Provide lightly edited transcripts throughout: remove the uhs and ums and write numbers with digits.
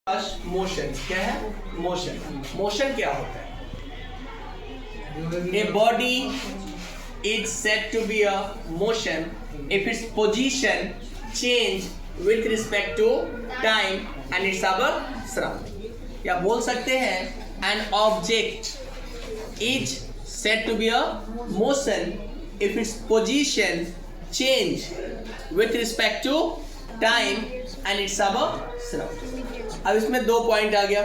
Motion क्या है? Motion क्या होता है? A body is said to be a motion if its position change with respect to time and its our surrounding. या बोल सकते हैं an object is said to be a motion if its position change with respect to time and its our surrounding. अब इसमें दो point आ गया,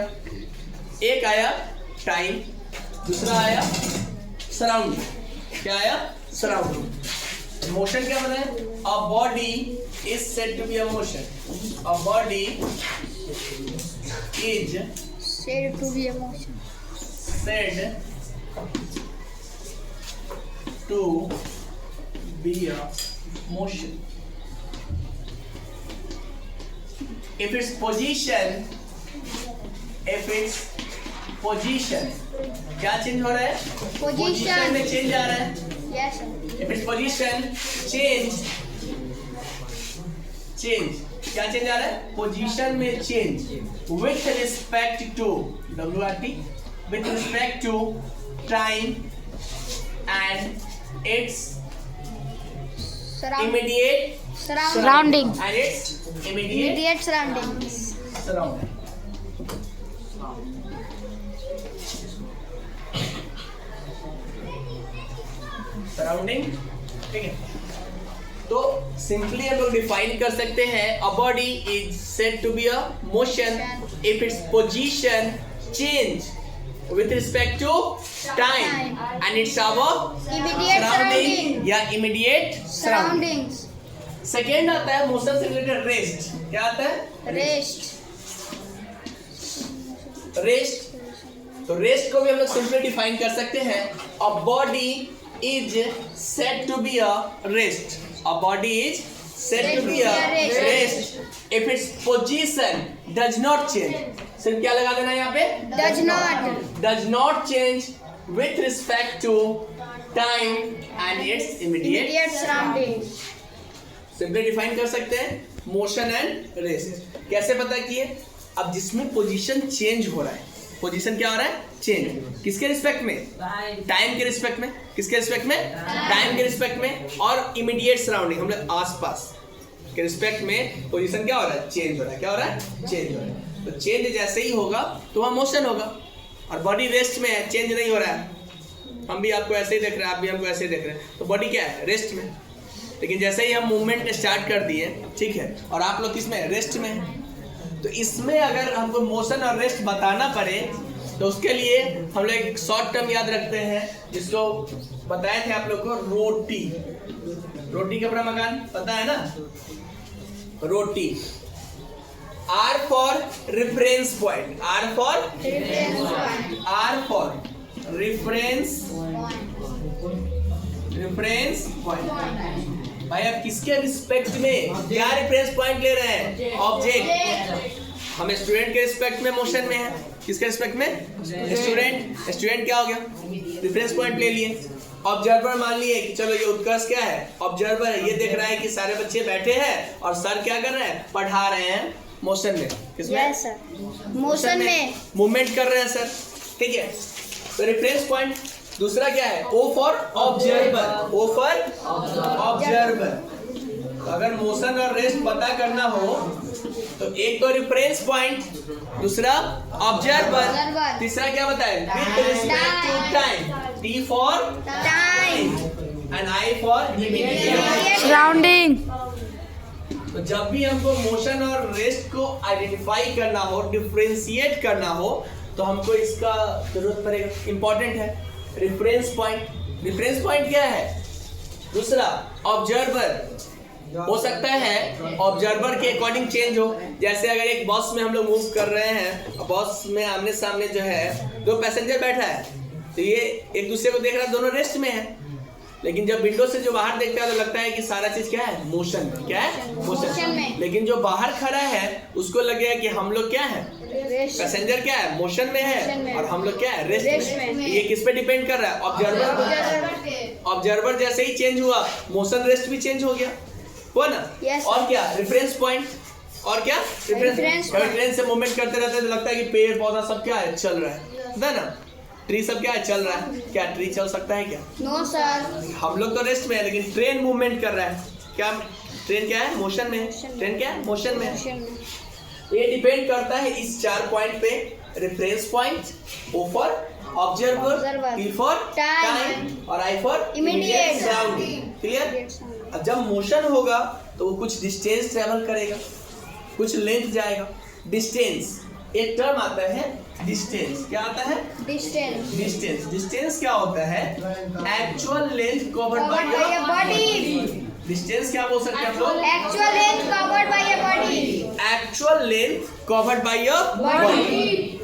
एक आया टाइम, दूसरा आया सराउंडिंग। क्या आया? सराउंडिंग। मोशन क्या बना है? A body is said to be a motion. A body is said to be a motion. said to be a motion if its position क्या चेंज हो रहा है? पोजीशन में चेंज आ रहा है। Yes, sir. if its position change क्या change आ रहा है? पोजीशन में change with respect to WRT with respect to time and its immediate Surrounding. and its immediate Immediate surroundings. surrounding. Surrounding, ठीक है। तो सिंपली हम लोग डिफाइन कर सकते हैं a body is said to be a motion if its position change with respect to time and its our Immediate surrounding. या immediate surrounding. Surroundings. Second आता है मोशन से रिलेटेड रेस्ट। क्या आता है? Rest. रेस्ट। तो रेस्ट को भी हम लोग सिंपली डिफाइन कर सकते हैं a body is said to be a rest. A body is said to be a rest if its position does not change. सिर्फ क्या लगा देना है यहाँ पे? Does not. Does not change with respect to time and its Immediate immediate surroundings. Simply define कर सकते हैं मोशन एंड रेस्ट। कैसे पता किए? अब जिसमें पोजीशन चेंज हो रहा है, पोजीशन क्या हो रहा है? चेंज। किसके रिस्पेक्ट में? टाइम के रिस्पेक्ट में। किसके रिस्पेक्ट में? टाइम के रिस्पेक्ट में। और इमीडिएट सराउंडिंग, हम लोग आसपास के रिस्पेक्ट में पोजीशन क्या हो रहा है? चेंज हो रहा है। क्या हो रहा है? चेंज हो रहा है। तो चेंज जैसे ही होगा तो वहाँ मोशन होगा। और बॉडी रेस्ट में है, चेंज नहीं हो रहा है। हम भी आपको ऐसे ही देख रहे हैं, आप भी हमको ऐसे ही देख रहे हैं, तो बॉडी क्या है? रेस्ट में। लेकिन जैसे ही हम मूवमेंट स्टार्ट कर दिए, ठीक है, और आप लोग किसमें? रेस्ट में हैं। तो इसमें अगर हमको मोशन और रेस्ट बताना पड़े तो उसके लिए हम लोग एक शॉर्ट टर्म याद रखते हैं जिसको बताए थे आप लोग को, रोटी। रोटी का पूरा मकान पता है ना? रोटी। R for reference point. R for reference point. भाई आप किसके रिस्पेक्ट में क्या रेफरेंस पॉइंट ले रहे हैं? ऑब्जेक्ट। हम स्टूडेंट के रिस्पेक्ट में मोशन में है। किसके रिस्पेक्ट में? स्टूडेंट। स्टूडेंट क्या हो गया? रेफरेंस पॉइंट ले लिए। ऑब्जर्वर मान लिए कि चलो ये उत्कर्ष क्या है? ऑब्जर्वर है। ये देख रहा है कि सारे बच्चे बैठे हैं और सर क्या कर रहे हैं? पढ़ा रहे हैं। मोशन में। किसमें? Yes, sir. Motion में मूवमेंट कर रहे हैं सर, ठीक है। तो रेफरेंस पॉइंट दूसरा क्या है? O for observer. O for observer. अगर मोशन और रेस्ट पता करना हो तो एक तो रेफरेंस पॉइंट, दूसरा ऑब्जर्वर, तीसरा क्या बताए? With respect to time. T for time. And I for immediate. Surrounding. तो जब भी हमको मोशन और रेस्ट को आइडेंटिफाई करना हो, डिफरेंशिएट करना हो, तो हमको इसका जरूरत पड़ेगा। इंपॉर्टेंट है रेफरेंस पॉइंट। रेफरेंस पॉइंट क्या है? दूसरा ऑब्जर्वर। हो सकता है ऑब्जर्वर के अकॉर्डिंग चेंज हो। जैसे अगर एक बस में हम लोग मूव कर रहे हैं, बस में आमने सामने जो है दो पैसेंजर बैठा है, तो ये एक दूसरे को देख रहा है, दोनों रेस्ट में है। लेकिन जब विंडो से जो बाहर देखता है तो लगता है कि सारा चीज क्या है? मोशन में। क्या है? मोशन में। लेकिन जो बाहर खड़ा है उसको लगेगा कि हम लोग क्या है? पैसेंजर क्या है? मोशन में है और हम लोग क्या है? रेस्ट में। ये किस पे डिपेंड कर रहा है? ऑब्जर्वर। ऑब्जर्वर जैसे ही चेंज हुआ, मोशन रेस्ट भी चेंज हो गया, हुआ ना? Yes, और क्या? Reference point. और क्या Reference कभी point. ट्रेन से मूवमेंट करते रहते हैं तो लगता है कि पेड़ पौधा सब क्या है, चल रहा है ना। ट्री सब क्या है, चल रहा है। क्या ट्री चल सकता है क्या? No sir. हम लोग तो रेस्ट में है, लेकिन ट्रेन मूवमेंट कर रहा है। क्या ट्रेन क्या है, मोशन में है। ट्रेन क्या है, मोशन में है। ये डिपेंड करता है इस 4 पॉइंट पे। Reference point, O for observer, Observer. T for Time. Time और I for Immediate. Surrounding. Clear? अब जब मोशन होगा तो वो कुछ डिस्टेंस ट्रेवल करेगा, कुछ लेंथ जाएगा। डिस्टेंस, एक टर्म आता है डिस्टेंस। क्या आता है? डिस्टेंस। डिस्टेंस क्या होता है? Actual length covered bye Covered by a body. Distance क्या बोल सकते हैं आप लोग? Actual length covered by a body. Actual length covered by your body.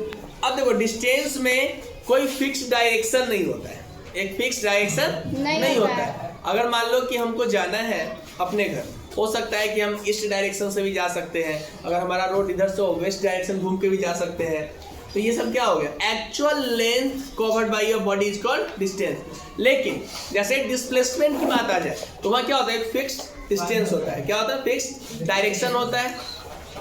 अब देखो डिस्टेंस में कोई फिक्स डायरेक्शन नहीं होता है, एक फिक्स डायरेक्शन नहीं होता है। अगर मान लो कि हमको जाना है अपने घर, हो सकता है कि हम ईस्ट डायरेक्शन से भी जा सकते हैं। अगर हमारा रोड इधर से वेस्ट डायरेक्शन घूम के भी जा सकते हैं। तो ये सब क्या हो गया? Actual length covered by your body is called distance. लेकिन जैसे डिस्प्लेसमेंट की बात आ जाए तो वहाँ क्या होता है? एक फिक्स डिस्टेंस होता है। क्या होता है? फिक्स डायरेक्शन होता है,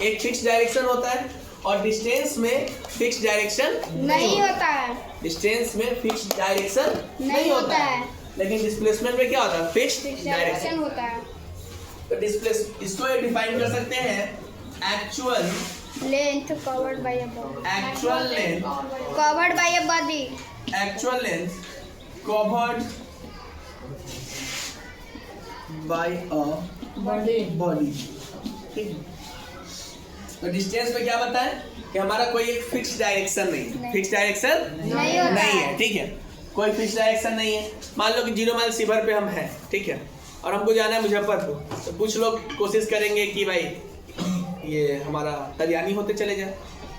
एक फिक्स डायरेक्शन होता है। और डिस्टेंस में फिक्स डायरेक्शन नहीं होता है। डिस्टेंस में फिक्स डायरेक्शन नहीं होता है। लेकिन डिस्प्लेसमेंट में क्या होता है? फिक्स डायरेक्शन डायरेक्शन होता है। तो डिस्प्लेस इसको डिफाइन कर सकते हैं actual Length covered by a body. Actual length Covered by a body. Actual length covered bye a body. ठीक है। तो डिस्टेंस में क्या बताएं कि हमारा कोई एक फिक्स डायरेक्शन नहीं है। फिक्स डायरेक्शन नहीं होता नहीं है। है। ठीक है, कोई फिक्स डायरेक्शन नहीं है। मान लो कि 0 माइल सीवर पे हम हैं, ठीक है, और हमको जाना है मुजफ्फरपुर। तो कुछ लोग कोशिश करेंगे कि भाई ये हमारा तरियानी होते चले जाए,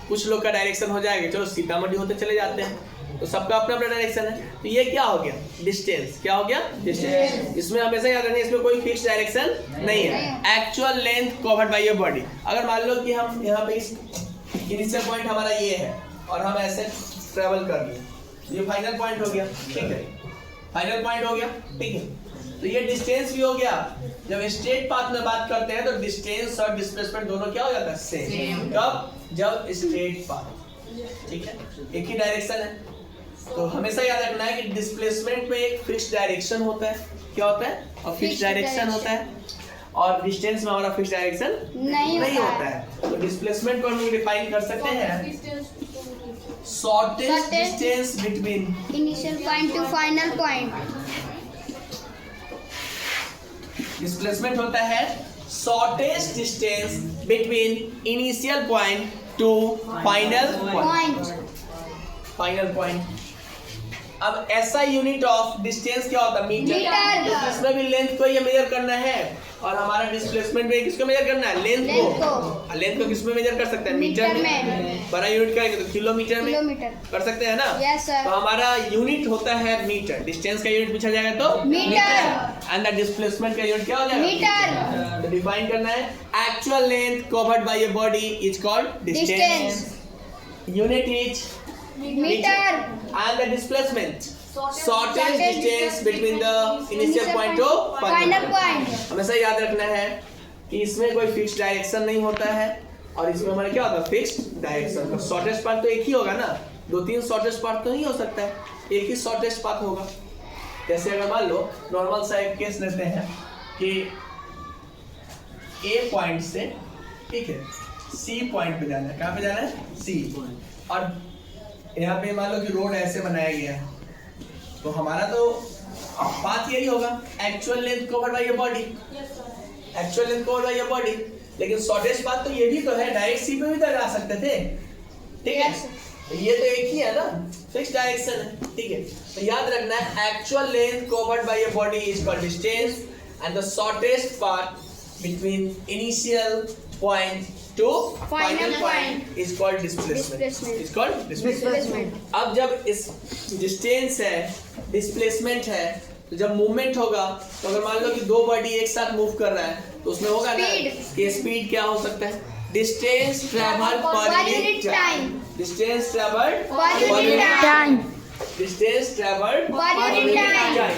कुछ लोग का डायरेक्शन हो जाएगा चलो सीतामढ़ी होते चले जाते हैं। तो सबका अपना अपना डायरेक्शन है। तो ये क्या हो गया? डिस्टेंस। क्या हो गया? डिस्टेंस। इसमें हमेशा याद रखना है, इसमें कोई फिक्स डायरेक्शन नहीं है। Actual length covered by your body. अगर मान लो कि हम यहाँ पे इस इनिशियल पॉइंट हमारा ये है और हम ऐसे ट्रेवल कर लिए, ये फाइनल पॉइंट हो गया। ठीक है, फाइनल पॉइंट हो गया। ठीक है, तो ये डिस्टेंस भी हो गया। जब स्ट्रेट पाथ में बात करते हैं तो डिस्टेंस और डिस्प्लेसमेंट दोनों क्या हो जाता है? सेम। कब? जब स्ट्रेट पाथ। ठीक है, एक ही डायरेक्शन है। तो हमेशा याद रखना है कि डिस्प्लेसमेंट में एक फिक्स डायरेक्शन होता है। क्या होता है? और फिक्स डायरेक्शन होता है। और डिस्टेंस में हमारा फिक्स डायरेक्शन नहीं होता है। तो डिस्प्लेसमेंट को हम डिफाइन कर सकते हैं shortest distance between Initial point to final point. Displacement होता है shortest distance between initial point two final Point. Final point. अब ऐसा यूनिट ऑफ डिस्टेंस क्या होता है? मीटर। मीटर। इसमें भी लेंथ को ये मेजर करना है और हमारा डिस्प्लेसमेंट में किसको मेजर करना है? लेंथ को। लेंथ को किसमें मेजर कर सकते हैं? मीटर में। बड़ा यूनिट करेंगे तो किलोमीटर में किलोमीटर कर सकते हैं ना। Yes, sir. तो हमारा यूनिट होता है मीटर। डिस्टेंस का यूनिट पूछा जाएगा तो मीटर। एंड द डिस्प्लेसमेंट का यूनिट क्या हो जाएगा? मीटर। तो डिफाइन करना है actual length covered by your body is called distance. Unit is metre. and the displacement shortest distance between the initial point to Final point. हमेशा याद रखना है कि इसमें कोई फिक्स डायरेक्शन नहीं होता है और इसमें हमारा क्या होता है? Fix direction. तो शॉर्टेस्ट पाथ तो एक ही होगा ना, 2-3 शॉर्टेस्ट पाथ तो नहीं हो सकता है, एक ही शॉर्टेस्ट पाथ होगा। जैसे अगर मान लो नॉर्मल सा एक केस लेते हैं कि ए पॉइंट से, ठीक है, सी पॉइंट पे जाना है। कहाँ पे जाना है? सी। और यहाँ पे मान लो कि रोड ऐसे बनाया गया है, तो हमारा तो बात यही होगा actual length covered by your body. Actual length covered by your body. लेकिन शॉर्टेस्ट बात तो ये भी तो है, डायरेक्ट सी पे भी तो जा सकते थे। ठीक है, ये तो एक ही है ना, फिक्स डायरेक्शन है। ठीक है, तो याद रखना है actual length covered by your body is called distance and the shortest path between initial point to final point is called displacement. Is called displacement. अब जब इस distance है, displacement है, तो जब movement होगा तो अगर मान लो कि दो बॉडी एक साथ मूव कर रहा है तो उसमें होगा ना कि स्पीड क्या हो सकता है? Distance travel per unit time. Distance travel per unit time. Distance travel per unit time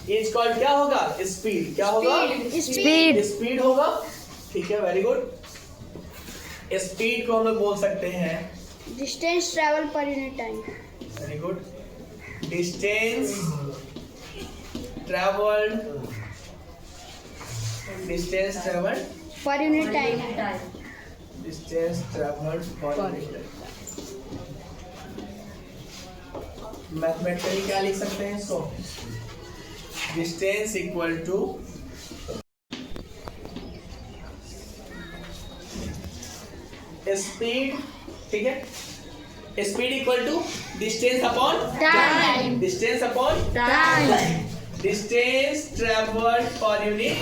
is called क्या होगा? स्पीड। क्या होगा? स्पीड। स्पीड होगा। ठीक है, वेरी गुड। स्पीड को हम लोग बोल सकते हैं, Distance travel per unit time. Very good, distance travelled Per unit time. Distance travelled पर मैथमेटिकली क्या लिख सकते हैं इसको, डिस्टेंस इक्वल टू स्पीड, ठीक है, speed equal to distance upon Time. Distance upon Time. Distance travelled per unit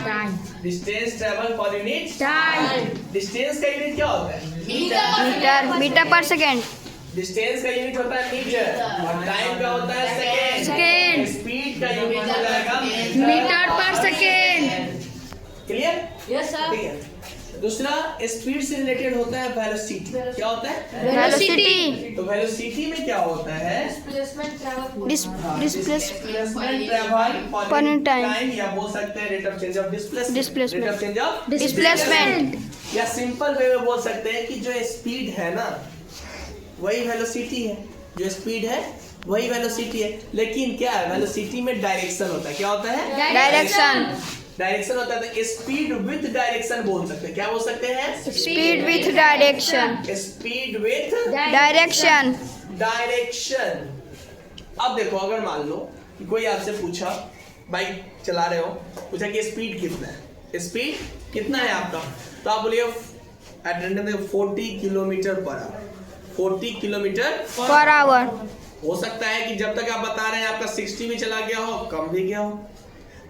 Time. Distance travel per unit Time. Distance का unit क्या होता है, Meter per second. डिस्टेंस का यूनिट होता है मीटर और टाइम का होता है सेकेंड। Second. स्पीड का यूनिट हो जाएगा Meter per second. Clear, Yes ठीक है। दूसरा स्पीड से रिलेटेड होता है वेलोसिटी, क्या होता है, Velocity. तो वेलोसिटी में क्या होता है, Displacement travel Per unit time. Time, या बोल सकते हैं rate of change of Displacement. Rate of change of Displacement. या सिंपल वे में बोल सकते हैं कि जो स्पीड है ना वही वेलोसिटी है, जो स्पीड है वही वेलोसिटी है, लेकिन क्या है वेलोसिटी में डायरेक्शन होता है, क्या होता है, Direction. डायरेक्शन होता है, तो स्पीड विथ डायरेक्शन बोल सकते हैं, क्या बोल सकते हैं, Speed with direction. Speed with Direction. Direction. अब देखो, अगर मान लो कि कोई आपसे पूछा, बाइक चला रहे हो, पूछा कि स्पीड कितना है, स्पीड कितना है आपका, तो आप बोलिए at random 40 kilometre per hour, 40 kilometre Per hour. हो सकता है कि जब तक आप बता रहे हैं आपका 60 भी चला गया हो, कम भी गया हो।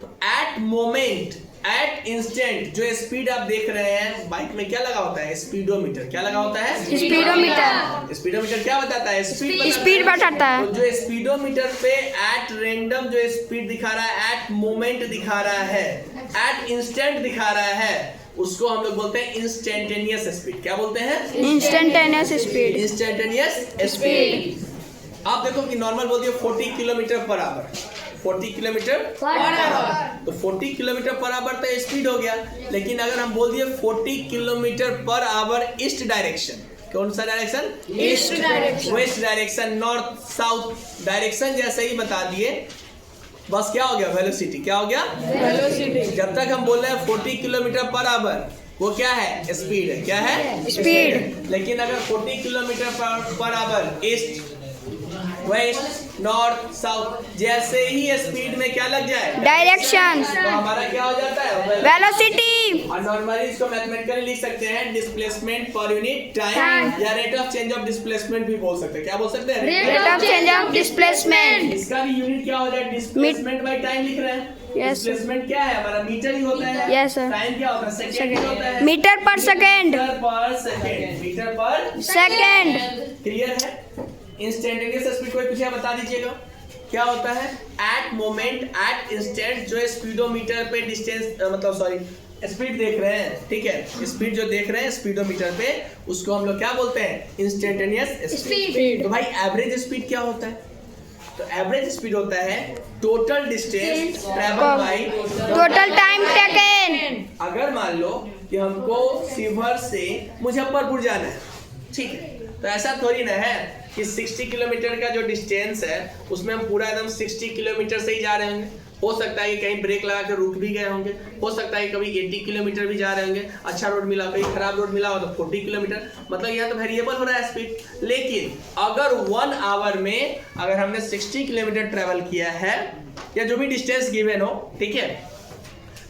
तो एट मोमेंट, एट इंस्टेंट जो स्पीड आप देख रहे हैं बाइक में क्या लगा होता है, स्पीडोमीटर, क्या लगा होता है, Speedometer. स्पीडोमीटर क्या बताता है, Speed बताता है. तो जो स्पीडोमीटर पे एट रैंडम जो स्पीड दिखा रहा है, एट मोमेंट दिखा रहा है, एट इंस्टेंट दिखा रहा है, उसको हम लोग बोलते हैं इंस्टेंटेनियस स्पीड, क्या बोलते हैं, Instantaneous speed. Instantaneous speed. आप देखो कि नॉर्मल बोल दिया 40 kilometre per hour, 40 kilometre Per hour. तो 40 किलोमीटर पर आवर तो स्पीड हो गया, लेकिन अगर हम बोल दिए 40 kilometre per hour east direction, कौन सा direction, East direction. West direction, north south direction जैसे ही बता दिए, बस क्या हो गया, वेलोसिटी, क्या हो गया, Velocity. जब तक हम बोल रहे हैं 40 किलोमीटर पर आवर, वो क्या है, स्पीड है, क्या है, Speed. लेकिन अगर 40 kilometre per hour east west north south जैसे ही स्पीड में क्या लग जाए, Direction. तो हमारा क्या हो जाता है, Velocity. और नॉर्मली इसको मैथमेटिकली लिख सकते हैं displacement per unit time, Time. या rate of change of displacement भी बोल सकते हैं, क्या बोल सकते हैं, Rate of change of displacement. इसका भी यूनिट क्या हो जाए, डिस्प्लेसमेंट बाय टाइम लिख रहे हैं। Yes, sir. डिस्प्लेसमेंट क्या है हमारा, मीटर ही होता है। Yes, sir. टाइम क्या होता है, सेकंड होता है, Meter per second. मीटर पर सेकंड, मीटर पर Second. क्लियर है। इंस्टेंटेनियस स्पीड कोई पूछे बता दीजिएगा क्या होता है, एट मोमेंट एट इंस्टेंट जो स्पीडोमीटर पे डिस्टेंस मतलब सॉरी स्पीड देख रहे हैं, ठीक है, स्पीड जो देख रहे हैं स्पीडोमीटर पे, उसको हम लोग क्या बोलते हैं, इंस्टेंटेनियस स्पीड। तो भाई एवरेज स्पीड क्या होता है, तो एवरेज स्पीड होता है total distance travel by Total time taken. अगर मान लो कि हमको शिवहर से मुजफ्फरपुर जाना है, ठीक है, तो ऐसा थोड़ी ना है कि 60 किलोमीटर का जो डिस्टेंस है उसमें हम पूरा एकदम 60 किलोमीटर से ही जा रहे होंगे, हो सकता है कि कहीं ब्रेक लगा कर रुक भी गए होंगे, हो सकता है कि कभी 80 किलोमीटर भी जा रहे होंगे, अच्छा रोड मिला, कहीं खराब रोड मिला हो तो 40 किलोमीटर, मतलब यह तो वेरिएबल हो रहा है स्पीड। लेकिन अगर 1 आवर में अगर हमने 60 किलोमीटर ट्रेवल किया है या जो भी डिस्टेंस गिवन हो, ठीक है,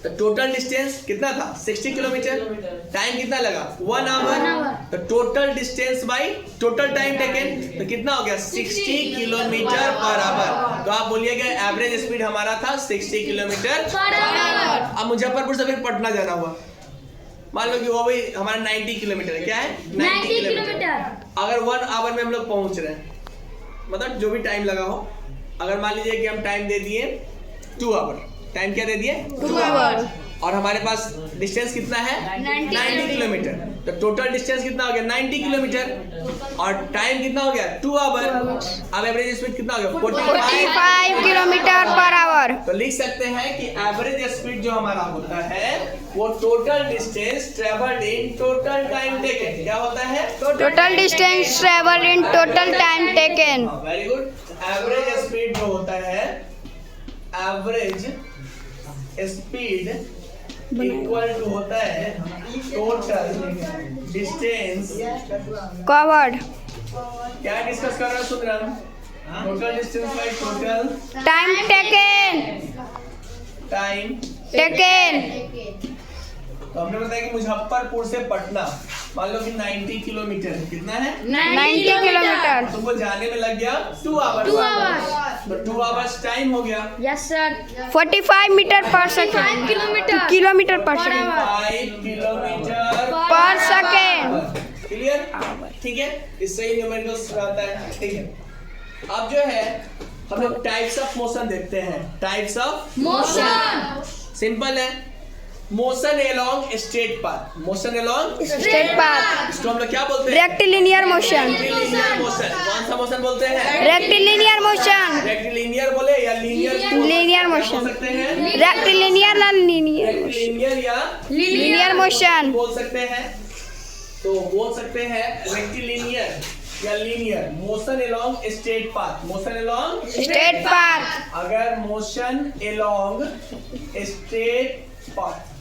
तो टोटल डिस्टेंस कितना था, 60 किलोमीटर, टाइम कितना लगा, 1 आवर, तो total distance by total time taken, तो कितना हो गया, 60 किलोमीटर पर आवर। तो आप बोलिएगा एवरेज स्पीड हमारा था 60 किलोमीटर पर आवर। अब मुजफ्फरपुर से फिर पटना जाना हुआ, मान लो कि वो भी हमारा 90 किलोमीटर है, क्या है, 90 किलोमीटर। अगर 1 आवर में हम लोग पहुंच रहे हैं, मतलब जो भी टाइम लगा हो, अगर मान लीजिए कि हम टाइम दे दिए 2 आवर, टाइम क्या दे दिए, 2 hour. और हमारे पास डिस्टेंस कितना है 90 किलोमीटर। तो टोटल डिस्टेंस कितना हो गया 90 किलोमीटर और टाइम कितना हो गया 2 आवर। अब एवरेज स्पीड कितना हो गया 45 किलोमीटर पर आवर। तो लिख सकते हैं कि एवरेज स्पीड जो हमारा होता है वो total distance travelled in total time taken. क्या होता है total distance travel in total time taken. Very good. Average speed जो होता है एवरेज स्पीड इक्वल टू होता है टोटल डिस्टेंस कवर्ड। क्या डिस्कस कर रहे हो Sundaram? Total distance by total time taken. Time taken. तो हमने बताया कि मुजफ्फरपुर से पटना मान लो कि 90 किलोमीटर कितना है 90 किलोमीटर। तुमको जाने में लग गया 2 आवर्स। तो 2 आवर्स टाइम हो गया। Yes sir. 45 metre per second. Kilometre पर सेकेंड। 5 किलोमीटर पर सेकेंड। क्लियर? ठीक है, इससे ही न्यूमेरिकल्स आता है। ठीक है, अब जो है हम लोग टाइप्स ऑफ मोशन देखते हैं। Types of motion. सिंपल है। Motion along straight path. Motion along straight path. इसको हम लोग क्या बोलते हैं रेक्टिलिनियर मोशन। Rectilinear motion. कौन सा मोशन बोलते हैं रेक्टिलिनियर मोशन। रेक्टिलिनियर बोले या लीनियर लीनियर बोल मोशन। सकते हैं रेक्टिलिनियर ना लीनियर। रेक्टिलिनियर या लीनियर मोशन। बोल सकते हैं। तो बोल सकते हैं रेक्टिलिनियर या linear motion along straight path. Motion along straight path. अगर motion along straight path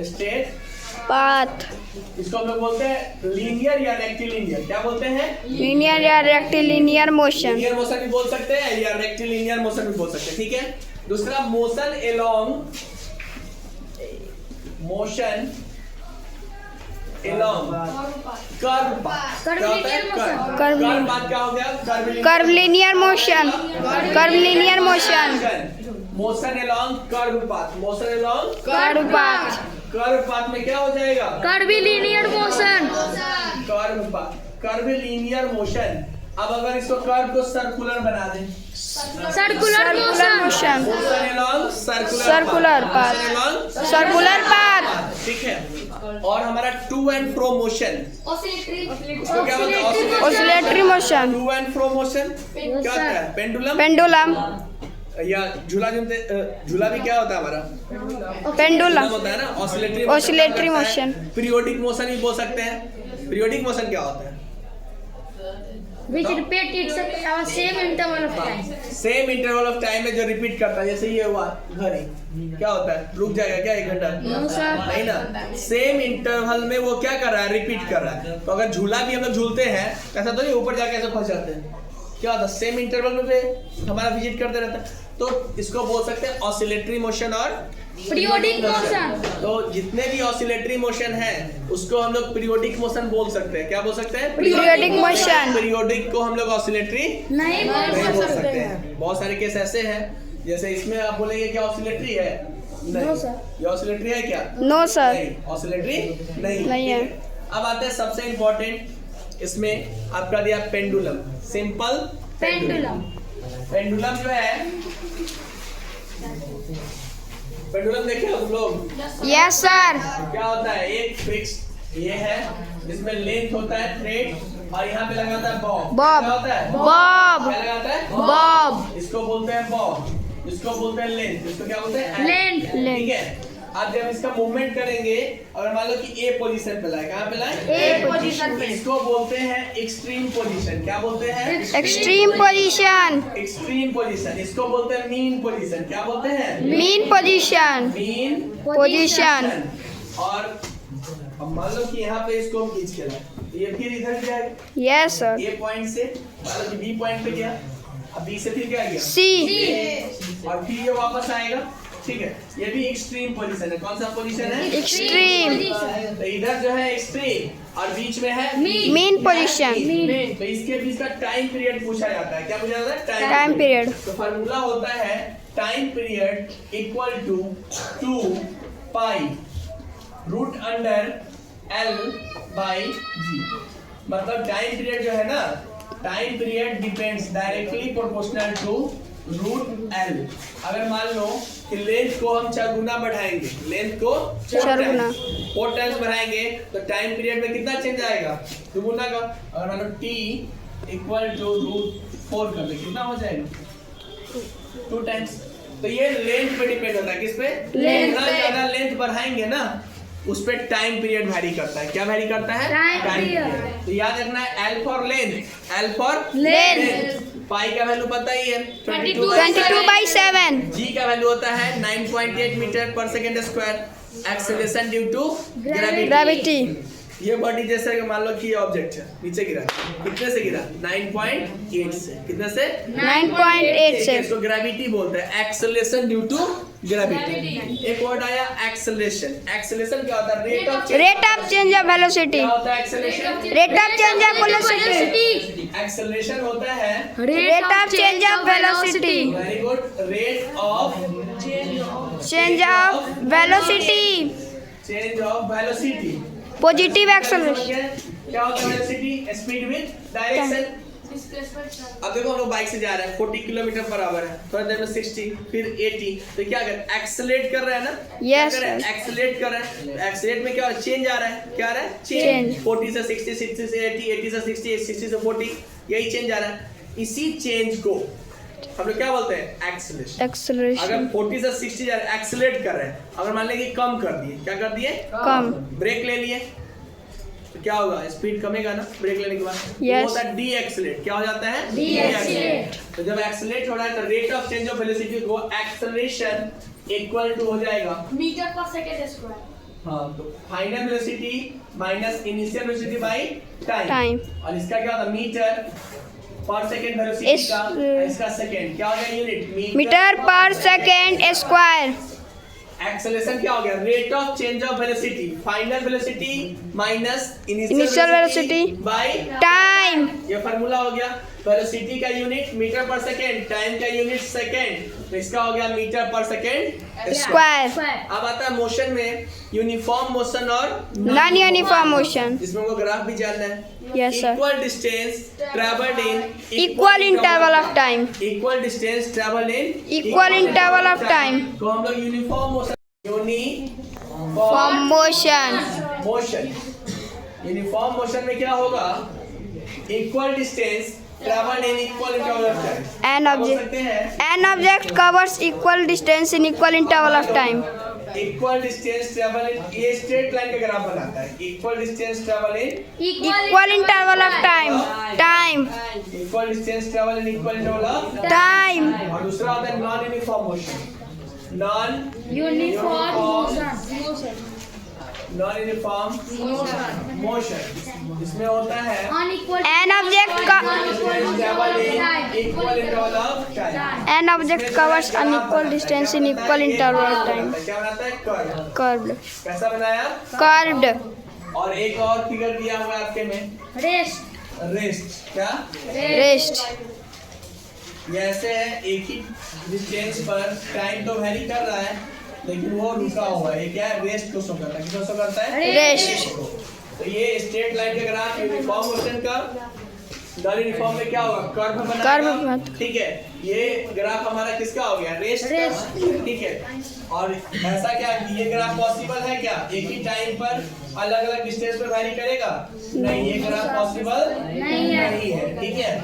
straight path. इसको हम लोग बोलते हैं लीनियर या रेक्टिलिनियर। क्या बोलते हैं लीनियर या रेक्टिलिनियर मोशन। लीनियर मोशन भी बोल सकते हैं या रेक्टिलिनियर मोशन भी बोल सकते हैं। ठीक है, दूसरा motion along curve path. Curve path क्या हो गया curvilinear motion. Curvilinear motion. Motion along curve path. Motion along curve path. Curve path में क्या हो जाएगा curvilinear motion. Curve path curvilinear motion. अब अगर इसको कर्व को सर्कुलर बना दें circular motion. Motion. Motion along circular path. Circular path. ठीक है, और हमारा टू एंड फ्रो मोशन उसको क्या बोलते हैं oscillatory motion. To and fro motion क्या होता है पेंडुलम पेंडुलम। या झूला झूला भी क्या होता है हमारा पेंडुलम होता है ना। Oscillatory motion. पीरियोडिक मोशन भी बोल सकते हैं। पीरियोडिक मोशन क्या होता है Which repeat itself same interval of time. Same interval of time में जो रिपीट करता है। जैसे ये हुआ घड़ी क्या होता है रुक जाएगा क्या 1 घंटा नहीं ना। सेम इंटरवल में वो क्या कर रहा है रिपीट कर रहा है। तो अगर झूला भी हम लोग झूलते हैं ऐसा तो नहीं ऊपर जाके ऐसे फंस जाते हैं। क्या होता है सेम इंटरवल में भी हमारा विजिट करते रहता है। तो इसको बोल सकते हैं ऑसिलेटरी मोशन और Periodic motion. तो जितने भी ऑसिलेटरी मोशन है उसको हम लोग पीरियोडिक मोशन बोल सकते हैं। क्या बोल सकते हैं पीरियोडिक मोशन। पीरियोडिक को हम लोग ऑसिलेटरी नहीं नहीं बोल सकते हैं। बहुत सारे केस ऐसे हैं जैसे इसमें आप बोलेंगे क्या ऑसिलेटरी है नहीं ये ऑसिलेटरी है क्या नो सर। नहीं ऑसिलेटरी नहीं है। अब आते हैं सबसे इम्पोर्टेंट इसमें आपका दिया पेंडुलम। Simple pendulum. पेंडुलम जो है पेंडुलम देखे हो तुम लोग यस सर। क्या होता है एक फिक्स ये है जिसमें लेंथ होता है थ्रेड और यहाँ पे लगा होता है बॉब। बॉब। क्या होता है बॉब। क्या लगा होता है बॉब। इसको बोलते हैं बॉब। इसको बोलते हैं लेंथ। इसको क्या बोलते हैं Length। ठीक है। आप जब इसका मूवमेंट करेंगे और मान लो कि ए पोजीशन पे लाए कहाँ पे लाए A position पे। इसको बोलते हैं एक्सट्रीम पोजीशन। क्या बोलते हैं एक्सट्रीम पोजीशन। Extreme position. इसको बोलते हैं मीन पोजीशन। क्या बोलते हैं मीन पोजीशन। Mean position. और अब मान लो कि यहाँ पे इसको हम खींच के लाए ये फिर इधर जाएगा यस सर। ए पॉइंट से मान लो कि बी पॉइंट पे गया अब बी से फिर क्या गया सी। और फिर ये वापस आएगा। ठीक है, ये भी एक्सट्रीम पोजीशन है। कौन सा पोजीशन है एक्सट्रीम। तो इधर जो है एक्सट्रीम और बीच में है मीन पोजीशन। तो इसके बीच का टाइम पीरियड पूछा जाता है। क्या पूछा जाता है टाइम पीरियड। तो फार्मूला होता है time period equal to 2 pi root under L by G। मतलब टाइम पीरियड जो है ना time period depends directly proportional to root L. अगर मान लो कि लेंथ को हम 4 गुना बढ़ाएंगे, लेंथ को 4 गुना। 4 टाइम्स बढ़ाएंगे तो टाइम पीरियड में कितना चेंज आएगा? 2 गुना का। अगर मान लो t इक्वल टू रूट 4 कर दे, कितना हो जाएगा? 2 टाइम्स। तो ये लेंथ पे डिपेंड होता है, किस पे? जितना ज्यादा लेंथ बढ़ाएंगे ना उस पे टाइम पीरियड वैरी करता है। क्या वैरी करता है? Time period. तो याद रखना है L for length, L for length. Pi का वैल्यू पता ही है 22/7। जी का वैल्यू होता है 9.8 metre per second square. Acceleration due to gravity. ये बॉडी जैसे कि मान लो कि ये ऑब्जेक्ट है, नीचे गिरा, कितने से गिरा? 9.8 से। कितने से? 9.8 से। इसको ग्रेविटी बोलते हैं, एक्सेलरेशन ड्यू टू ग्रेविटी। एक वर्ड आया एक्सेलरेशन। एक्सेलरेशन क्या होता है? Rate of change of velocity. क्या होता है acceleration? Rate of change of velocity. Acceleration होता है rate of change of velocity. Very good, rate of change of velocity. Change of velocity. Positive acceleration. क्या होता है वेलोसिटी? Speed with direction. अब देखो हम लोग बाइक से जा रहे हैं, 40 किलोमीटर पर आवर है, थोड़ी देर में 60, फिर 80। तो क्या कर एक्सेलरेट कर रहे हैं ना? Yes, एक्सेलरेट कर रहे हैं। एक्सेलरेट में क्या हो रहा है? चेंज आ रहा है। क्या आ रहा है? Change। 40 से 60, 60 से 80, 80 से 60, 60 से 40, यही चेंज आ रहा है। इसी चेंज को हम लोग क्या बोलते हैं? एक्सेलरेशन। एक्सेलरेशन। अगर 40 से 60 जा रहे हैं, एक्सेलरेट कर रहे हैं, अगर मान लें कि कम कर दिए, क्या कर दिए? कम। ब्रेक ले लिए तो क्या होगा? स्पीड कमेगा ना ब्रेक लेने के बाद। Yes। वो होता है डी एक्सेलरेट। क्या हो जाता है? De-accelerate। तो जब एक्सेलरेट हो रहा है तो rate of change of velocity को एक्सेलरेशन इक्वल टू हो जाएगा मीटर पर सेकंड स्क्वायर। हाँ, तो final velocity minus initial velocity by time. Time. और इसका क्या होता है? मीटर पर सेकंड वेलोसिटी का, इसका सेकंड क्या हो गया? Unit metre per second square. Acceleration क्या हो गया? Rate of change of velocity, final velocity minus Initial velocity by time. ये फार्मूला हो गया। वेलोसिटी का unit metre per second, time का यूनिट सेकेंड, तो इसका हो गया मीटर पर सेकेंड स्क्वायर। अब आता है मोशन में यूनिफॉर्म मोशन और नॉन यूनिफॉर्म मोशन। इसमें हमको ग्राफ भी जानना है। Yes, sir। Equal distance travelled in equal interval of time. Equal distance travelled in equal interval of time. तो हम लोग uniform motion, form motion. Motion, uniform motion में क्या होगा? Equal distance travelled in equal interval of time. An object covers equal distance in equal interval of time. Equal distance travel in, ये straight line का graph बनाता है। Equal distance travel in Equal interval of time. Time. Equal distance travel in equal interval of, Time. और दूसरा होता है non uniform motion. Non uniform motion. Non uniform motion इसमें होता है An object travel in equal interval of time. An object covers unequal distance in equal interval of time. क्या बनाता है? कर्व। Curved. कैसा बनाया? Curved. और एक और फिगर दिया हुआ है आपके में, रेस्ट। रेस्ट। क्या? Rest. ये ऐसे है, एक ही डिस्टेंस पर टाइम तो वेरी कर रहा है लेकिन वो रुका हुआ है। ये क्या है? रेस्ट को शो करता है। किसको शो करता है? Rest. तो ये स्ट्रेट लाइन का ग्राफ यूनिफॉर्म मोशन का, नॉन यूनिफॉर्म में क्या होगा? कर्व कर्व बनाएगा। बना- ठीक है, ये ग्राफ हमारा किसका हो गया? रेस्ट का। ठीक है, और ऐसा क्या ये ग्राफ पॉसिबल है क्या? एक ही टाइम पर अलग अलग डिस्टेंस पर वैरी करेगा? नहीं, ये ग्राफ पॉसिबल नहीं है। ठीक है,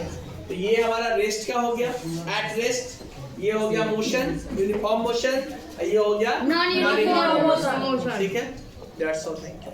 तो ये हमारा रेस्ट का हो गया, एट रेस्ट। ये हो गया मोशन, यूनिफॉर्म मोशन। ये हो गया नॉन यूनिफॉर्म मोशन। ठीक है, दैट्स ऑल, थैंक यू।